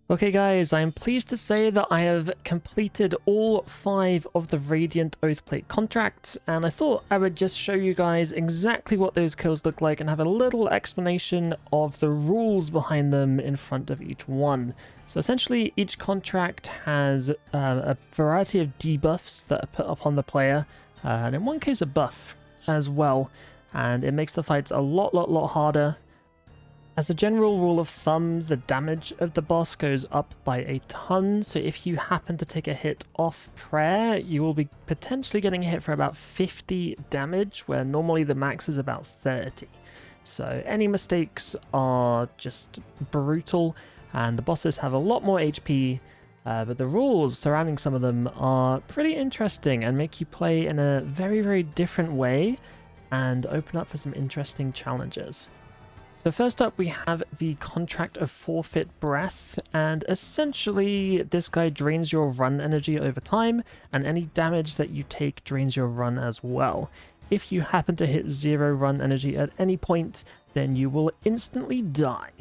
Okay guys, I'm pleased to say that I have completed all 5 of the Radiant Oathplate contracts, and I thought I would just show you guys exactly what those kills look like and have a little explanation of the rules behind them in front of each one. So essentially, each contract has a variety of debuffs that are put upon the player, and in one case a buff as well, and it makes the fights a lot harder. As a general rule of thumb, the damage of the boss goes up by a ton, so if you happen to take a hit off prayer, you will be potentially getting hit for about 50 damage, where normally the max is about 30. So any mistakes are just brutal, and the bosses have a lot more HP, but the rules surrounding some of them are pretty interesting and make you play in a very different way and open up for some interesting challenges. So first up we have the contract of Forfeit Breath, and essentially this guy drains your run energy over time, and any damage that you take drains your run as well. If you happen to hit 0 run energy at any point, then you will instantly die.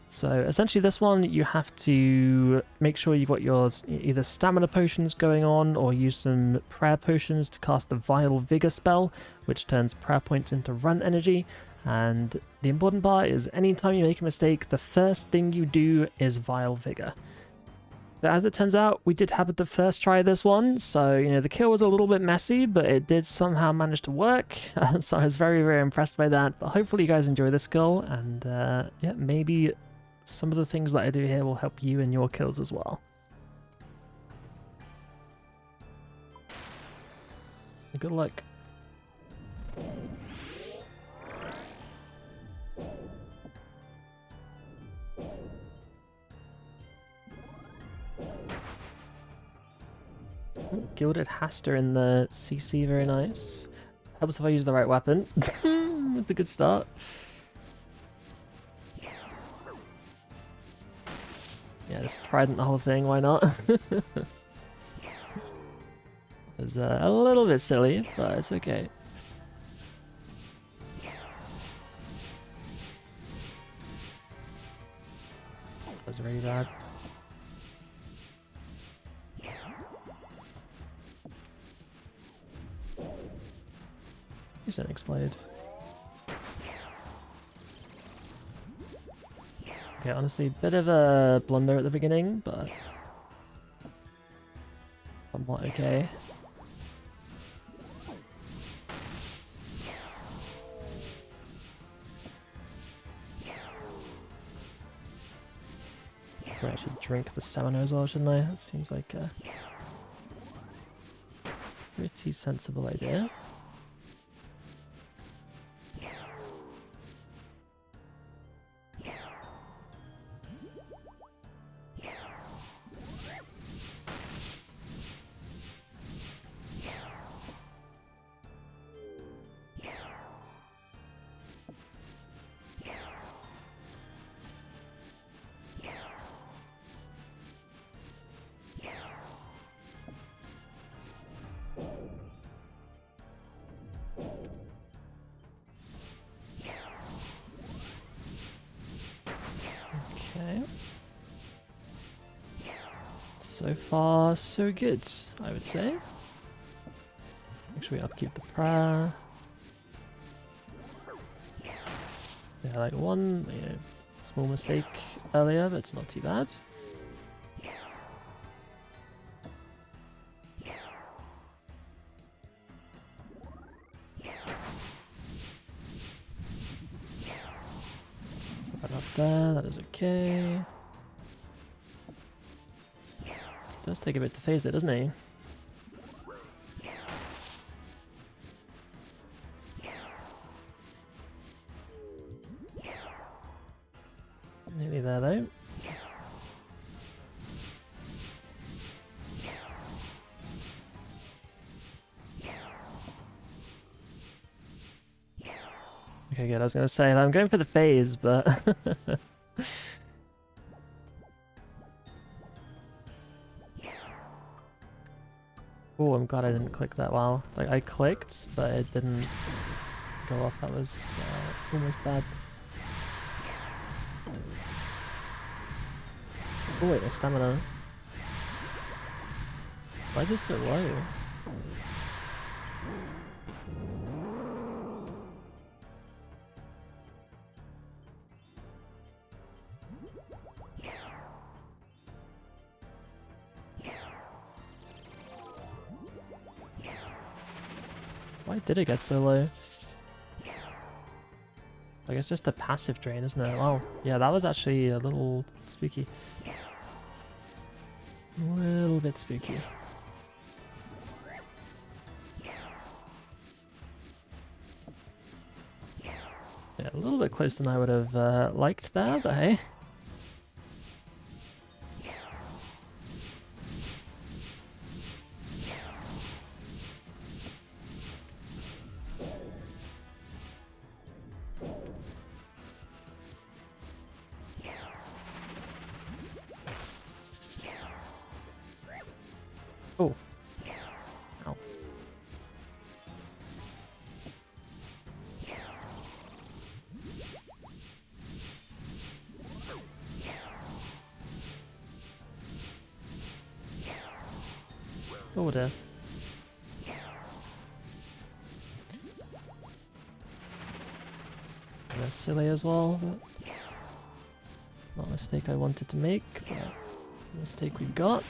So essentially this one you have to make sure you've got your either stamina potions going on or use some prayer potions to cast the Vile Vigor spell, which turns prayer points into run energy. And the important part is anytime you make a mistake, the first thing you do is Vile Vigor. So as it turns out, we did happen to first try this one, so the kill was a little bit messy, but it did somehow manage to work. So I was very impressed by that. But hopefully you guys enjoy this kill, and yeah, maybe some of the things that I do here will help you in your kills as well. Good luck. Gilded Haster in the CC, very nice. Helps if I use the right weapon. It's a good start. Yeah, just trident the whole thing, why not? It's a little bit silly, but it's okay. That's really bad. Please don't explode. Okay, honestly, bit of a blunder at the beginning, but somewhat okay. I should drink the stamina as well, shouldn't I? That seems like a pretty sensible idea. Okay. So far, so good, I would say. Make sure we upkeep the prayer. Yeah, like one small mistake earlier, but it's not too bad. Right up there, that is okay. Does take a bit to phase it, doesn't he? Nearly there though. Okay, good. I was going to say that I'm going for the phase, but oh, I'm glad I didn't click that well. Like, I clicked, but it didn't go off. That was almost bad. Oh wait, my stamina. Why is it so low? Why did it get so low? I guess just the passive drain, isn't it? Oh, yeah, that was actually a little spooky. A little bit spooky. Yeah, a little bit closer than I would have liked there, but hey. Oh. Ow. Oh dear. That's silly as well. Not a mistake I wanted to make, but it's a mistake we got.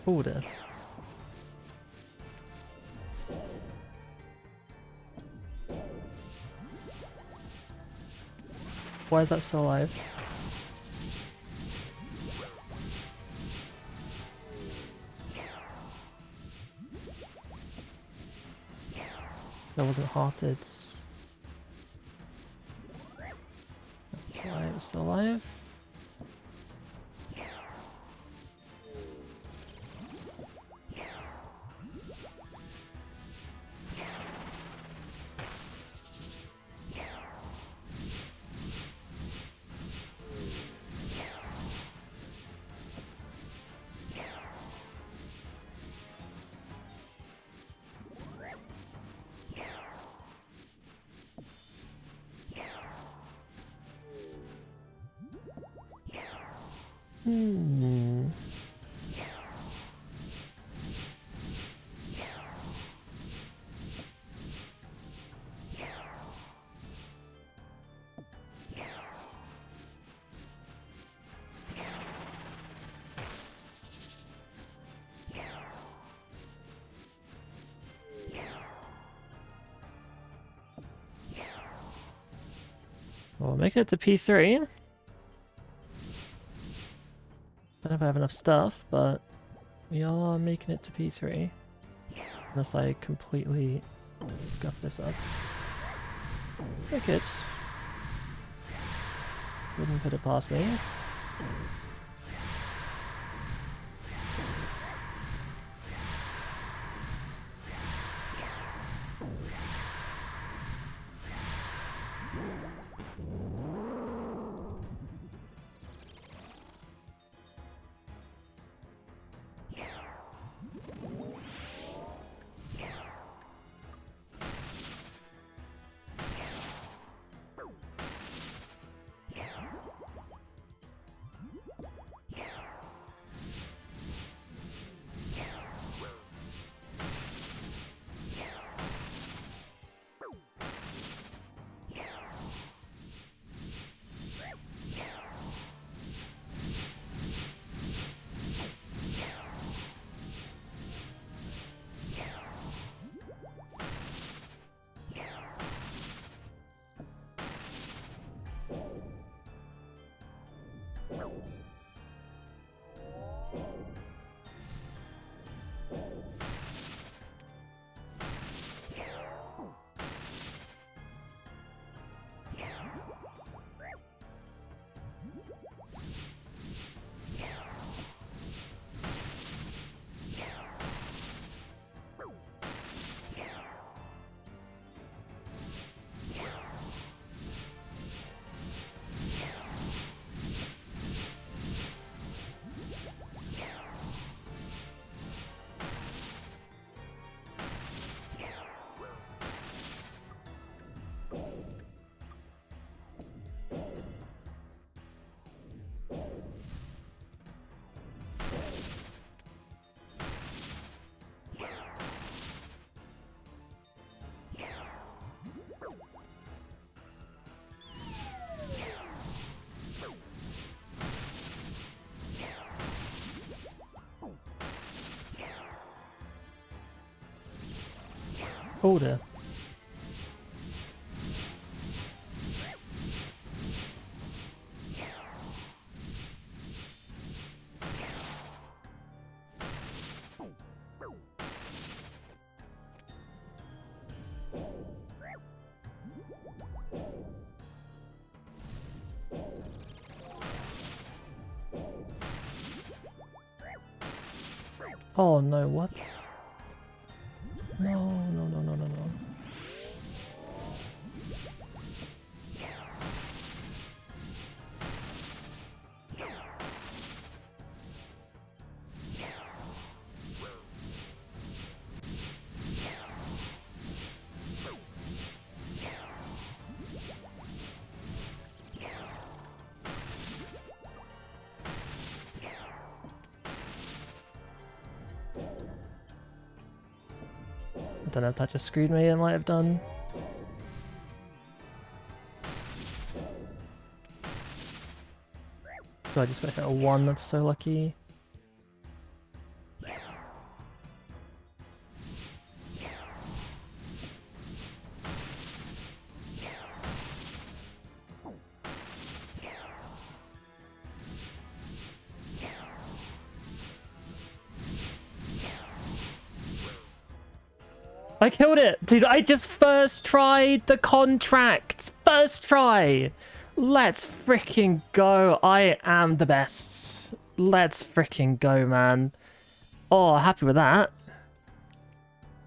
Oh dear. Why is that still alive? That wasn't hearted. That's why it was still alive. Hmm. Well, making it to P3. Don't know if I have enough stuff, but we are making it to P3. Unless I completely guff this up. Cricket. Wouldn't put it past me. Oh dear. Oh no, what? No, no, no, no, no, no. I don't know if that just screwed me, it might have done. So I just got hit a 1, that's so lucky. I killed it! Dude, I just first tried the contract! First try! Let's freaking go! I am the best. Let's freaking go, man. Oh, happy with that.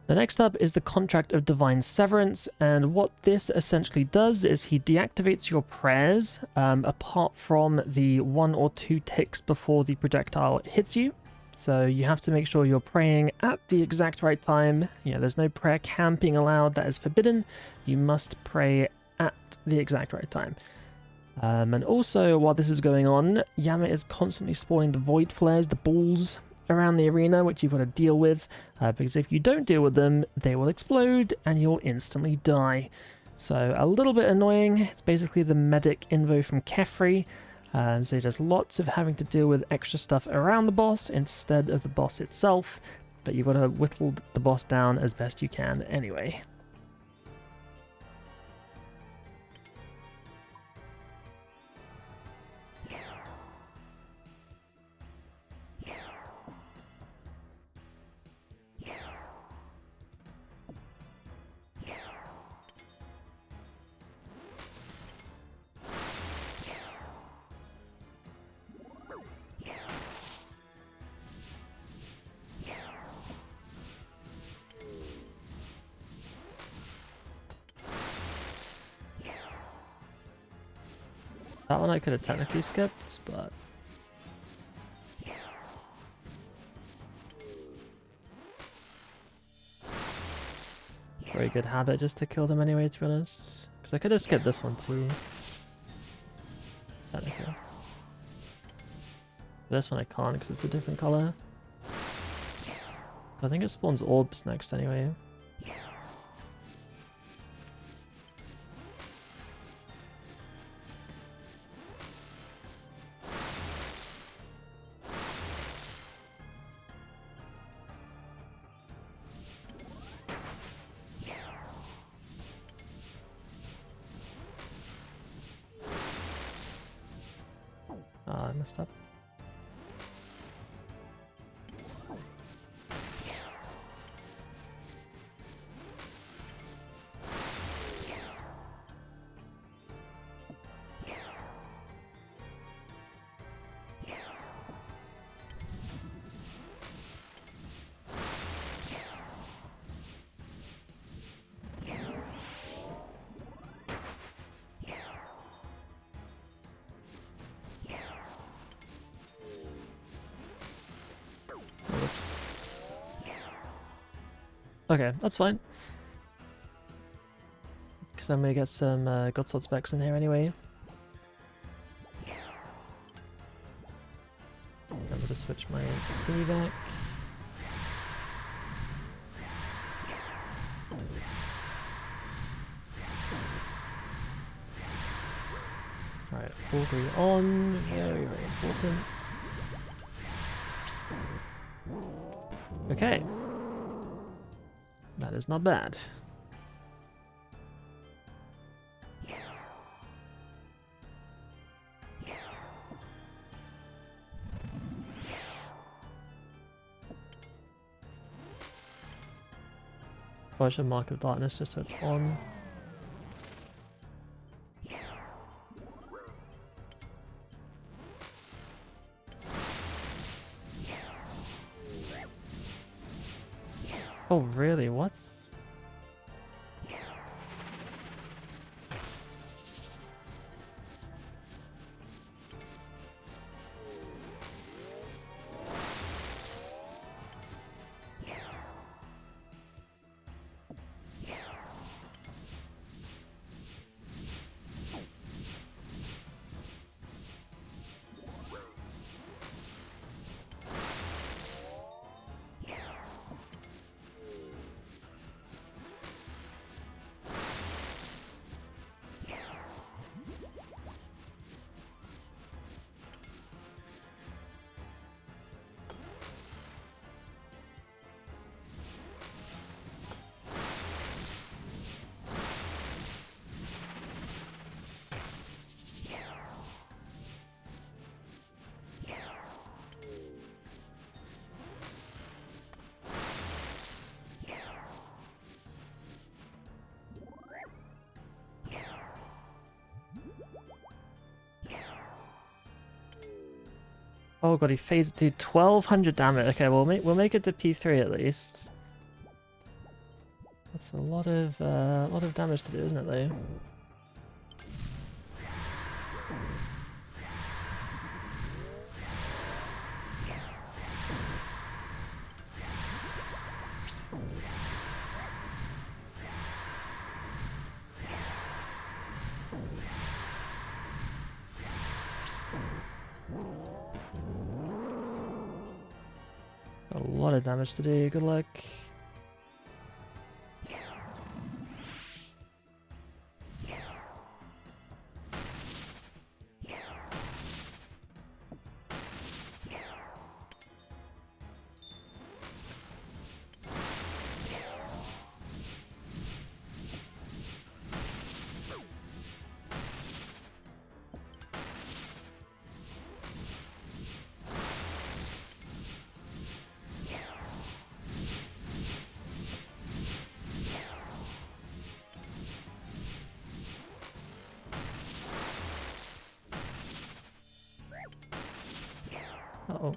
The next up is the Contract of Divine Severance, and what this essentially does is he deactivates your prayers, apart from the 1 or 2 ticks before the projectile hits you. So you have to make sure you're praying at the exact right time. You know, there's no prayer camping allowed, that is forbidden. You must pray at the exact right time. And also, while this is going on, Yama is constantly spawning the void flares, the balls, around the arena, which you've got to deal with, because if you don't deal with them, they will explode and you'll instantly die. So a little bit annoying. It's basically the medic invo from Kefri. So just lots of having to deal with extra stuff around the boss instead of the boss itself, but you've got to whittle the boss down as best you can anyway. That one I could have technically skipped, but... very good habit just to kill them anyway, to be honest. Because I could have skipped this one too. Technically. This one I can't because it's a different color. I think it spawns orbs next anyway. I messed up. Okay, that's fine. Because then we get some Godsword specs in here anyway. Remember to switch my thingy back. Alright, augury on, very, very important. Okay. That is not bad. Oh, I should Mark of Darkness just so it's on. Oh, really? What? Oh god, he phased to 1200 damage. Okay, we'll make it to P3 at least. That's a lot of damage to do, isn't it, though? A lot of damage to do. Good luck. Uh-oh.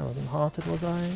I wasn't hearted, was I?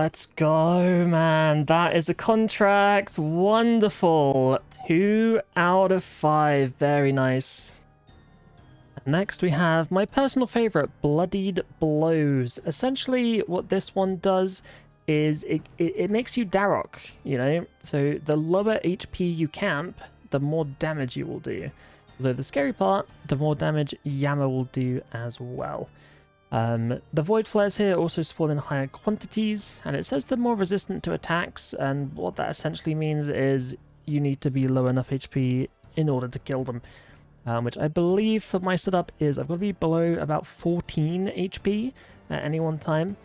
let's go, man. That is a contract. Wonderful. 2 out of 5. Very nice. Next we have my personal favorite, Bloodied Blows. Essentially what this one does is it makes you Darok, you know? So the lower HP you camp, the more damage you will do. Although the scary part, the more damage Yama will do as well. The Void Flares here also spawn in higher quantities, and it says they're more resistant to attacks, and what that essentially means is you need to be low enough HP in order to kill them. Which I believe for my setup is I've got to be below about 14 HP at any one time.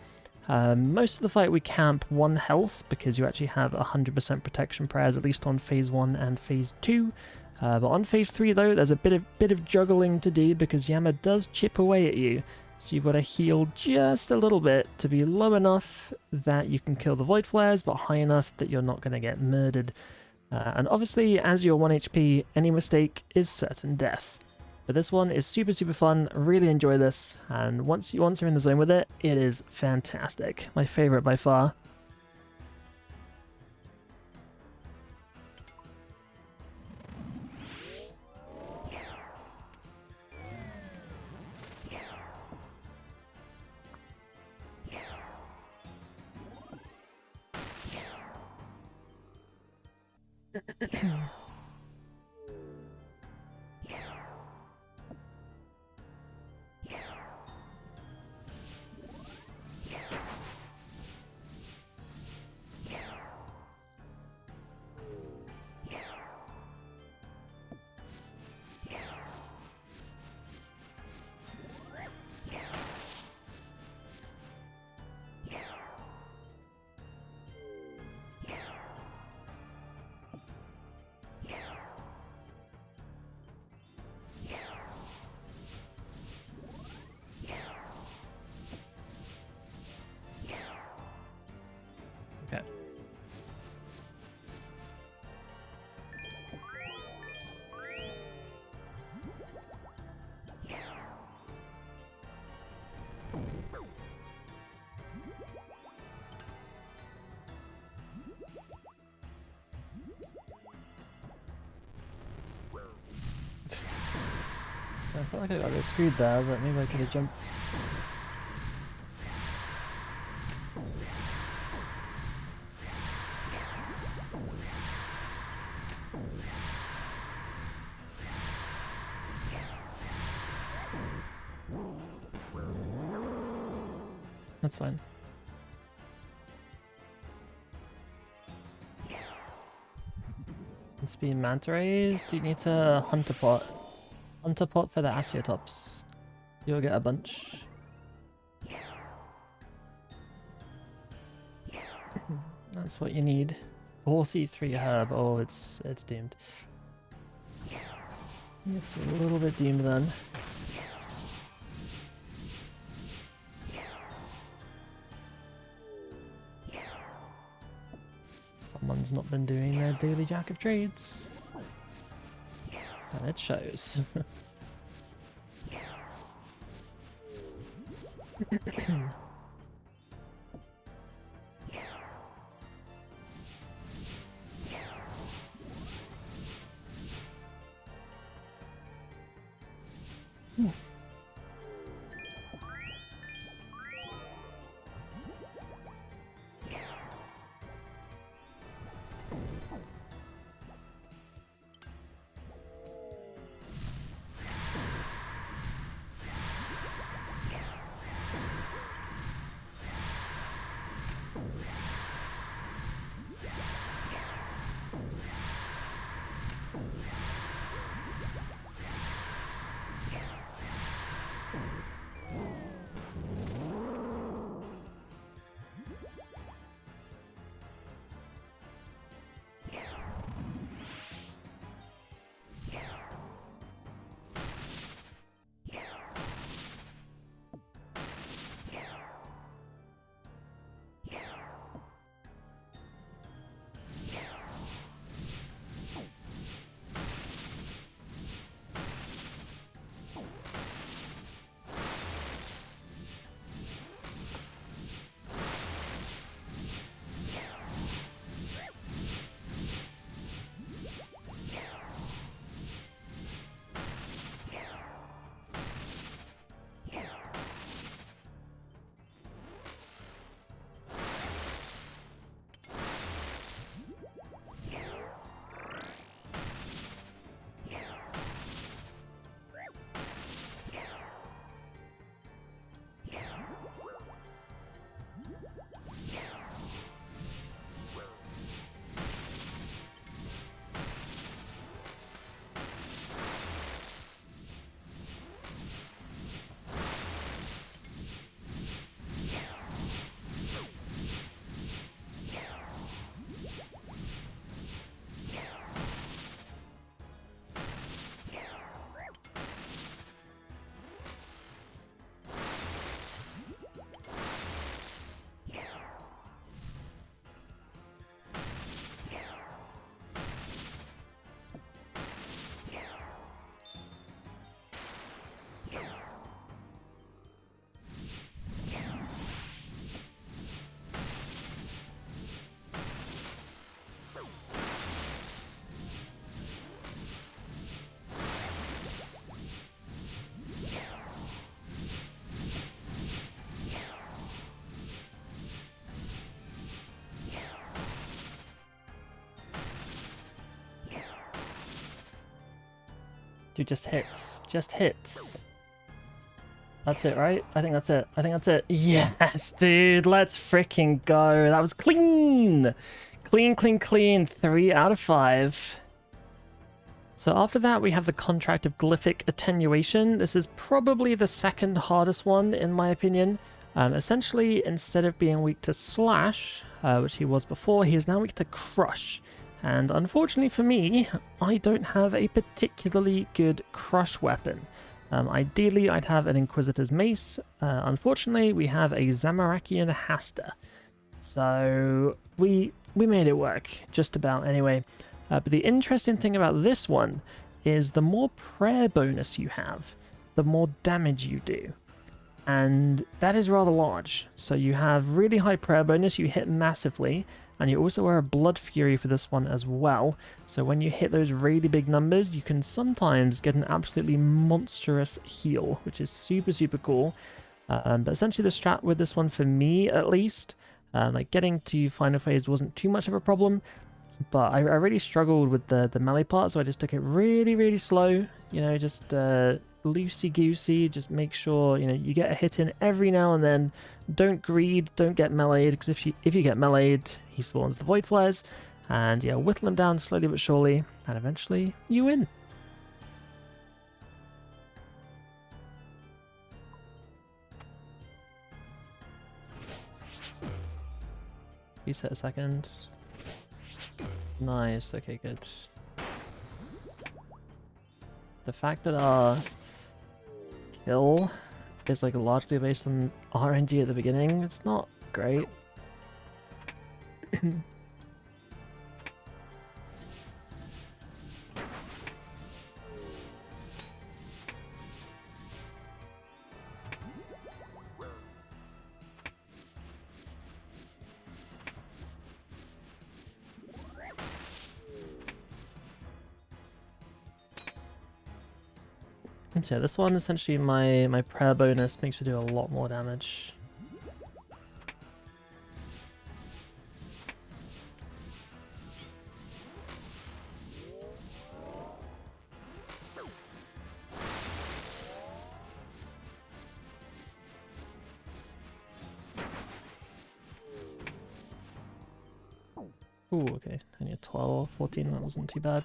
Most of the fight we camp 1 health because you actually have 100% protection prayers, at least on phase 1 and phase 2. But on phase 3 though, there's a bit of juggling to do because Yama does chip away at you. So you've got to heal just a little bit to be low enough that you can kill the Void Flares, but high enough that you're not going to get murdered. And obviously, as you're 1 HP, any mistake is certain death. But this one is super, super fun. Really enjoy this. And once you're in the zone with it, it is fantastic. My favorite by far. Okay. I felt like I got a bit screwed there, but maybe I could have jumped. That's fine. And speed manta rays. Do you need to hunter pot? Hunter pot for the Asiatops. You'll get a bunch. That's what you need. 4C3 herb. Oh, it's doomed. It's a little bit doomed then. Someone's not been doing their daily jack of trades. And it shows. Dude, just hits. Just hits. That's it, right? I think that's it. I think that's it. Yes, dude. Let's freaking go. That was clean. Clean, clean, clean. 3 out of 5. So after that, we have the contract of Glyphic Attenuation. This is probably the second hardest one, in my opinion. Essentially, instead of being weak to Slash, which he was before, he is now weak to Crush. And unfortunately for me, I don't have a particularly good Crush weapon. Ideally, I'd have an Inquisitor's Mace. Unfortunately, we have a Zamarakian Hasta. So we made it work, just about anyway. But the interesting thing about this one is the more prayer bonus you have, the more damage you do. And that is rather large. So you have really high prayer bonus, you hit massively, and you also wear a Blood Fury for this one as well. So when you hit those really big numbers, you can sometimes get an absolutely monstrous heal, which is super, super cool. But essentially the strat with this one, for me at least, like getting to final phase wasn't too much of a problem. But I really struggled with the melee part, so I just took it really, really slow. You know, just loosey-goosey. Just make sure, you know, you get a hit in every now and then. Don't greed, don't get meleeed, because if you get meleeed, he spawns the Void Flares. And yeah, whittle him down slowly but surely, and eventually you win. Reset a second. Nice, okay, good. The fact that our kill is like largely based on RNG at the beginning, it's not great. So yeah, this one, essentially my prayer bonus makes me do a lot more damage. Ooh, okay, only a 12, 14, that wasn't too bad.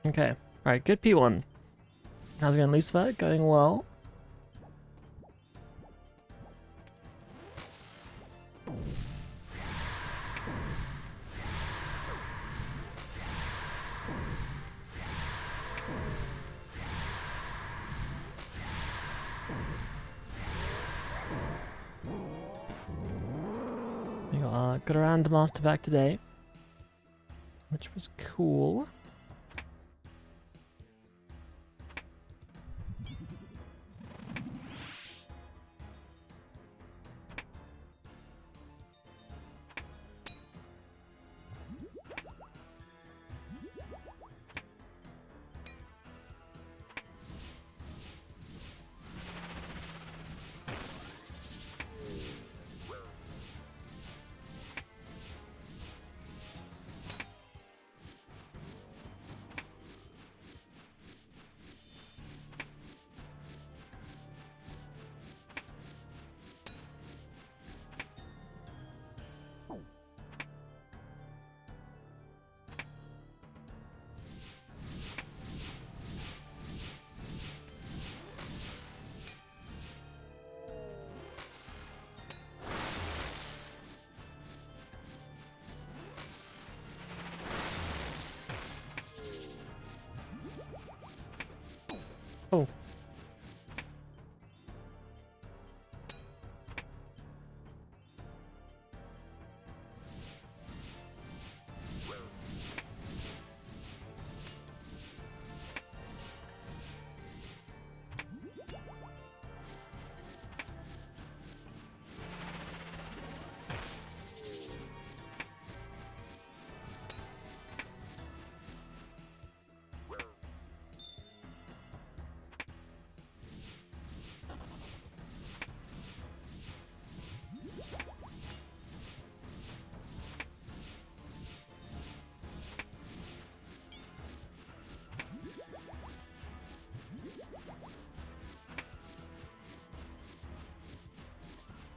Okay, alright, good P1. How's it going, Lucifer? Going well. We got a random master back today, which was cool.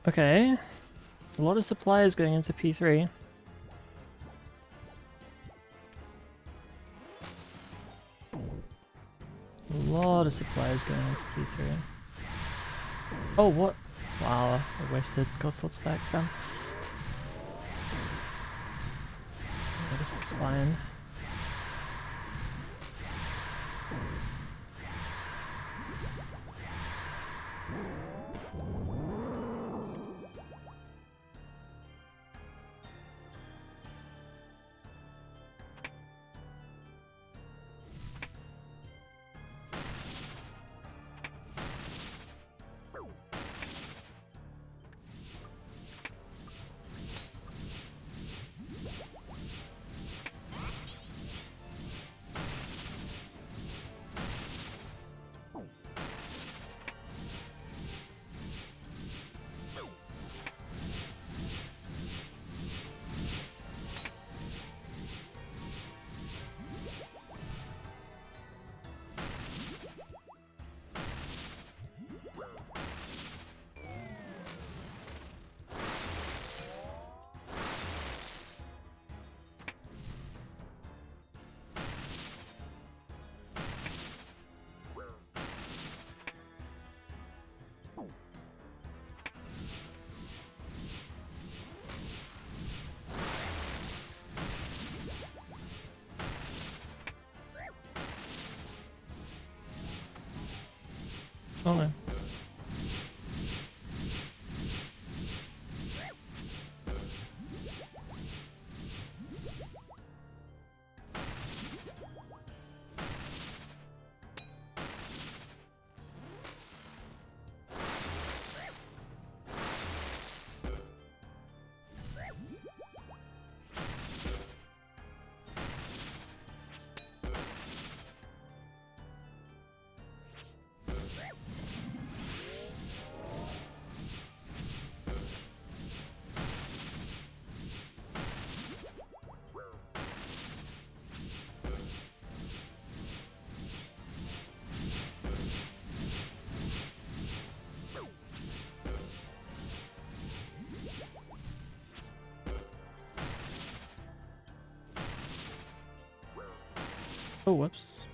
Okay. A lot of supplies going into P3. A lot of supplies going into P3. Oh, what? Wow, I wasted God's back then. I guess that's fine. Oh no. Oh, whoops.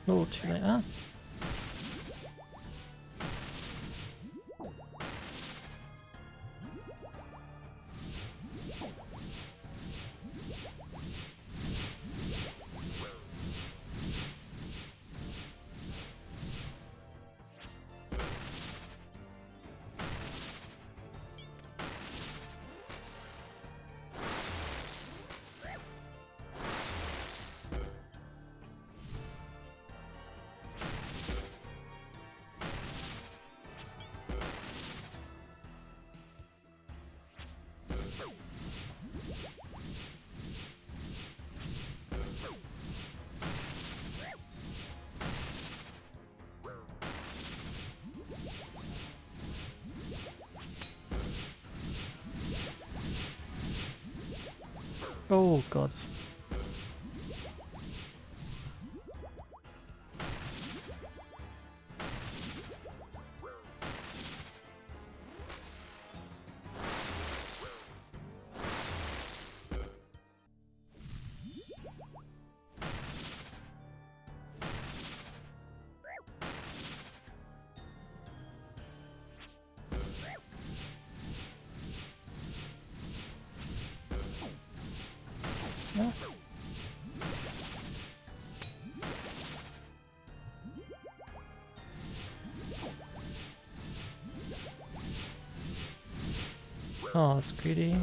Oh, too late. Ah. Oh god. Oh, it's greedy.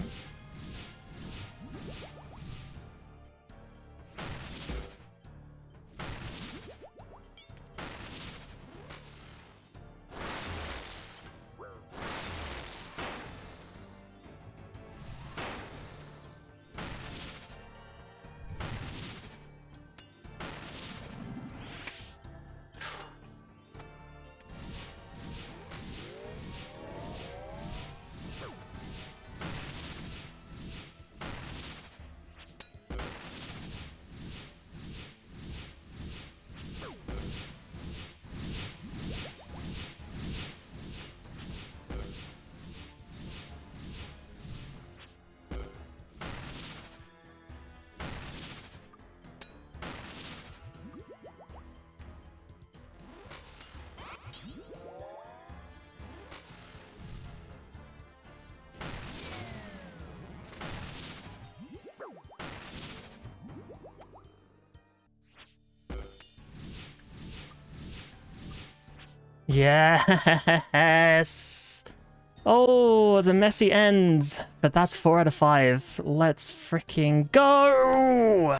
Yes! Oh, it's a messy end, but that's 4 out of 5. Let's freaking go!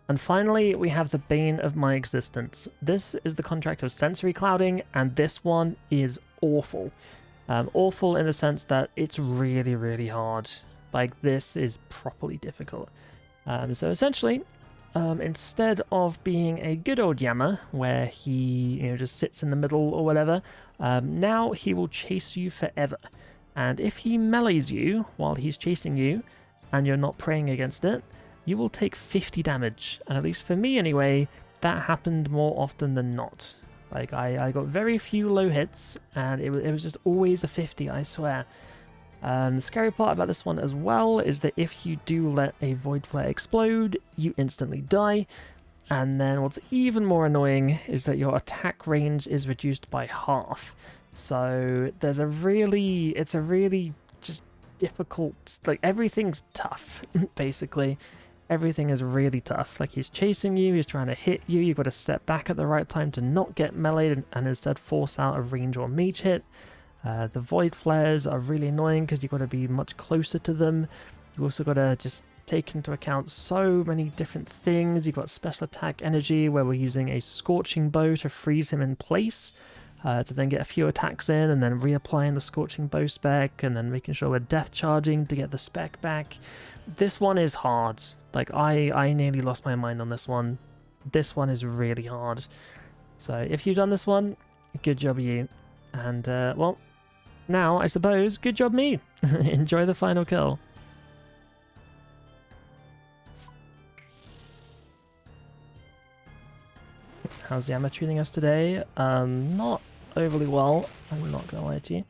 And finally, we have the bane of my existence. This is the contract of sensory clouding, and this one is awful. Awful in the sense that it's really, really hard. Like, this is properly difficult. So essentially, instead of being a good old Yama, where he just sits in the middle or whatever, now he will chase you forever. And if he melees you while he's chasing you, and you're not praying against it, you will take 50 damage. And at least for me anyway, that happened more often than not. Like, I got very few low hits, and it was just always a 50, I swear. The scary part about this one as well is that if you do let a Void Flare explode, you instantly die. And then what's even more annoying is that your attack range is reduced by half. So it's a really just difficult, like, everything's tough, basically. Everything is really tough. Like, he's chasing you, he's trying to hit you, you've got to step back at the right time to not get meleeed and instead force out a range or mage hit. The Void Flares are really annoying because you've got to be much closer to them. You've also got to just take into account so many different things. You've got special attack energy where we're using a Scorching Bow to freeze him in place, to then get a few attacks in and then reapplying the Scorching Bow spec and then making sure we're death charging to get the spec back. This one is hard. Like, I nearly lost my mind on this one. This one is really hard. So if you've done this one, good job you. And, well, now, I suppose, good job me. Enjoy the final kill. How's Yama treating us today? Not overly well, I'm not gonna lie to you.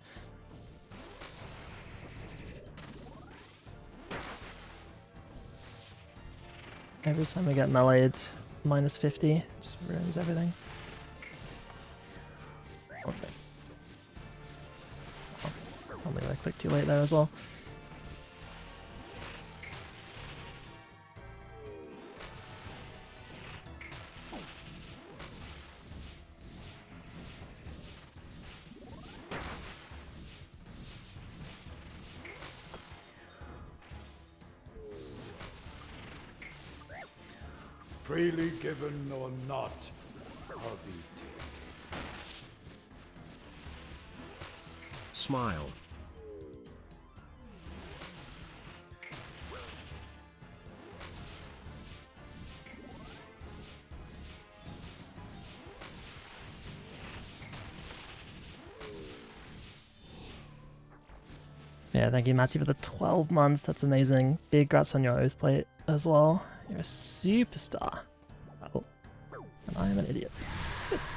Every time we get meleeed, minus 50, just ruins everything. Okay. Probably I clicked too late there as well. Freely given or not, I'll be taken. Smile. Yeah, thank you, Matty, for the 12 months. That's amazing. Big congrats on your Oathplate as well. You're a superstar. Oh, and I am an idiot. Oops.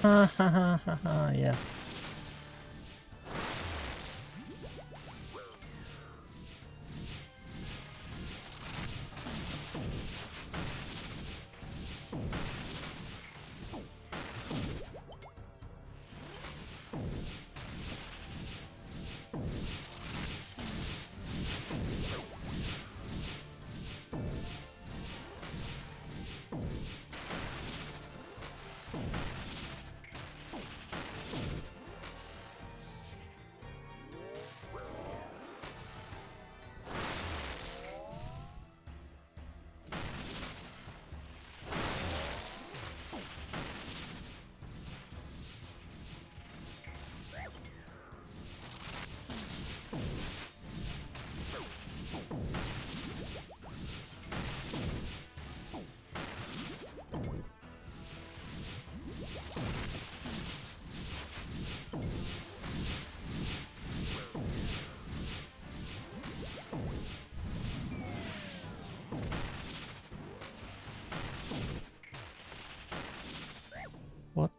Ha ha ha ha ha, yes. What?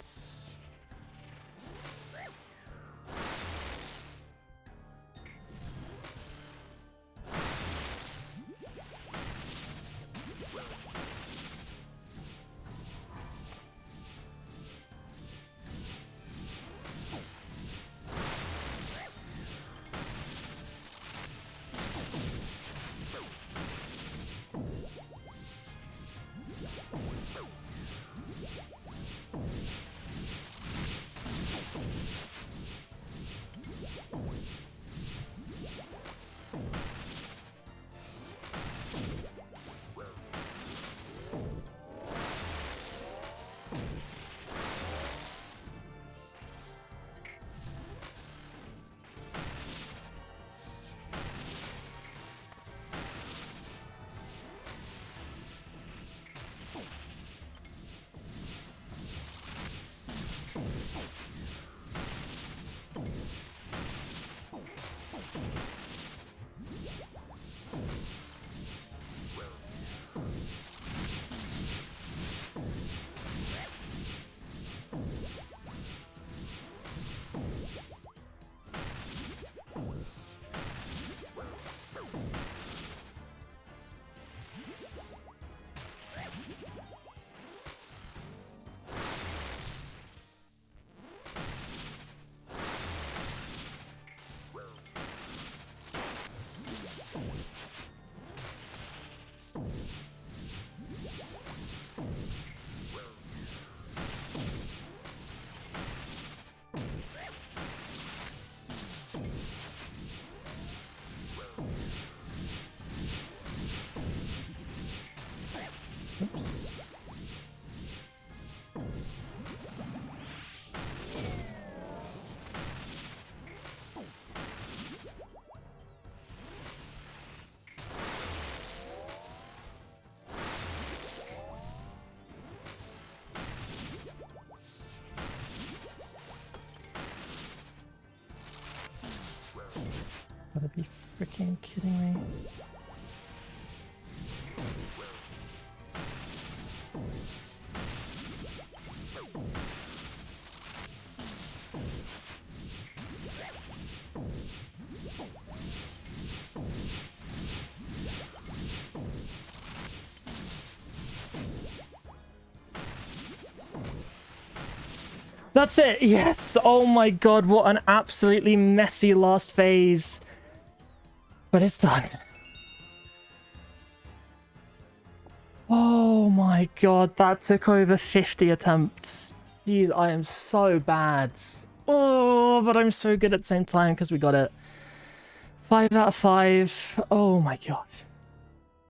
Gotta be freaking kidding me. That's it, yes! Oh my god, what an absolutely messy last phase. But it's done. Oh my god, that took over 50 attempts. Jeez, I am so bad. Oh, but I'm so good at the same time because we got it. 5 out of 5. Oh my god.